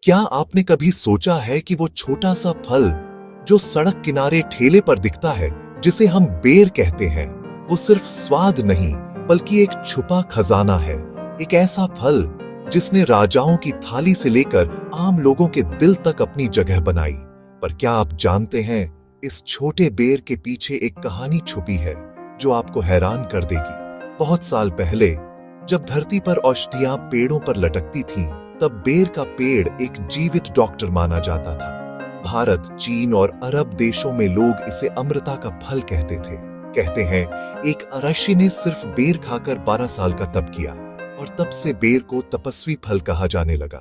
क्या आपने कभी सोचा है कि वो छोटा सा फल जो सड़क किनारे ठेले पर दिखता है, जिसे हम बेर कहते हैं, वो सिर्फ स्वाद नहीं बल्कि एक छुपा खजाना है। एक ऐसा फल जिसने राजाओं की थाली से लेकर आम लोगों के दिल तक अपनी जगह बनाई। पर क्या आप जानते हैं, इस छोटे बेर के पीछे एक कहानी छुपी है जो आपको हैरान कर देगी। बहुत साल पहले जब धरती पर औषधियां पेड़ों पर लटकती थीं, तब बेर का पेड़ एक जीवित डॉक्टर माना जाता था। भारत, चीन और अरब देशों में लोग इसे अमृता का फल कहते थे। कहते हैं एक अरशी ने सिर्फ बेर खाकर 12 साल का तप किया और तब से बेर को तपस्वी फल कहा जाने लगा।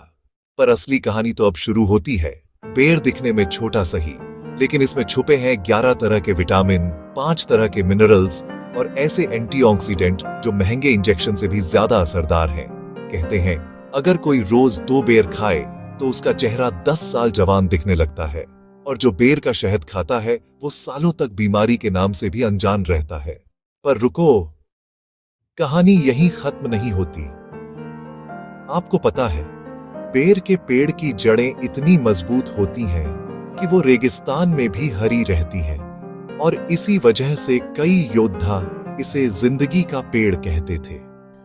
पर असली कहानी तो अब शुरू होती है। बेर दिखने में छोटा सही, लेकिन इसमें छुपे हैं 11 तरह के विटामिन, 5 तरह के मिनरल्स और ऐसे एंटीऑक्सीडेंट जो महंगे इंजेक्शन से भी ज्यादा असरदार हैं। कहते हैं अगर कोई रोज 2 बेर खाए तो उसका चेहरा 10 साल जवान दिखने लगता है, और जो बेर का शहद खाता है वो सालों तक बीमारी के नाम से भी अनजान रहता है। पर रुको, कहानी यहीं खत्म नहीं होती। आपको पता है, बेर के पेड़ की जड़ें इतनी मजबूत होती हैं कि वो रेगिस्तान में भी हरी रहती हैं, और इसी वजह से कई योद्धा इसे जिंदगी का पेड़ कहते थे।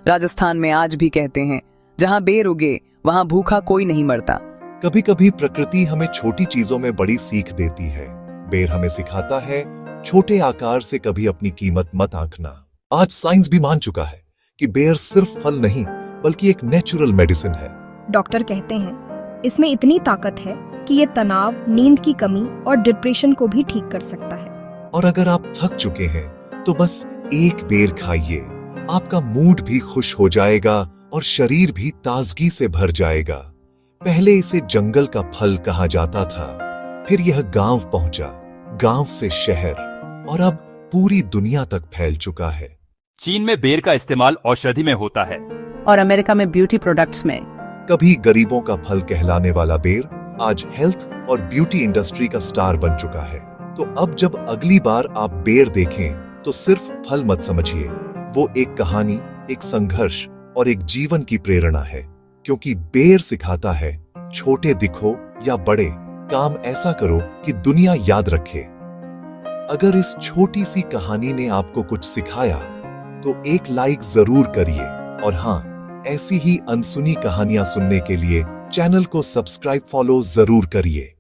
राजस्थान में आज भी कहते हैं, जहां बेर उगे वहां भूखा कोई नहीं मरता। कभी कभी प्रकृति हमें छोटी चीजों में बड़ी सीख देती है। बेर हमें सिखाता है छोटे आकार से कभी अपनी कीमत मत आंकना। आज साइंस भी मान चुका है कि बेर सिर्फ फल नहीं बल्कि एक नेचुरल मेडिसिन है। डॉक्टर कहते हैं इसमें इतनी ताकत है कि ये तनाव, नींद की कमी और डिप्रेशन को भी ठीक कर सकता है। और अगर आप थक चुके हैं तो बस एक बेर खाइए, आपका मूड भी खुश हो जाएगा और शरीर भी ताजगी से भर जाएगा। पहले इसे जंगल का फल कहा जाता था, फिर यह गांव पहुंचा, गांव से शहर, और अब पूरी दुनिया तक फैल चुका है। चीन में बेर का इस्तेमाल औषधि में होता है और अमेरिका में ब्यूटी प्रोडक्ट्स में। कभी गरीबों का फल कहलाने वाला बेर आज हेल्थ और ब्यूटी इंडस्ट्री का स्टार बन चुका है। तो अब जब अगली बार आप बेर देखें तो सिर्फ फल मत समझिए, वो एक कहानी, एक संघर्ष और एक जीवन की प्रेरणा है। क्योंकि बेर सिखाता है छोटे दिखो या बड़े, काम ऐसा करो कि दुनिया याद रखे। अगर इस छोटी सी कहानी ने आपको कुछ सिखाया तो एक लाइक जरूर करिए, और हाँ, ऐसी ही अनसुनी कहानियां सुनने के लिए चैनल को सब्सक्राइब, फॉलो जरूर करिए।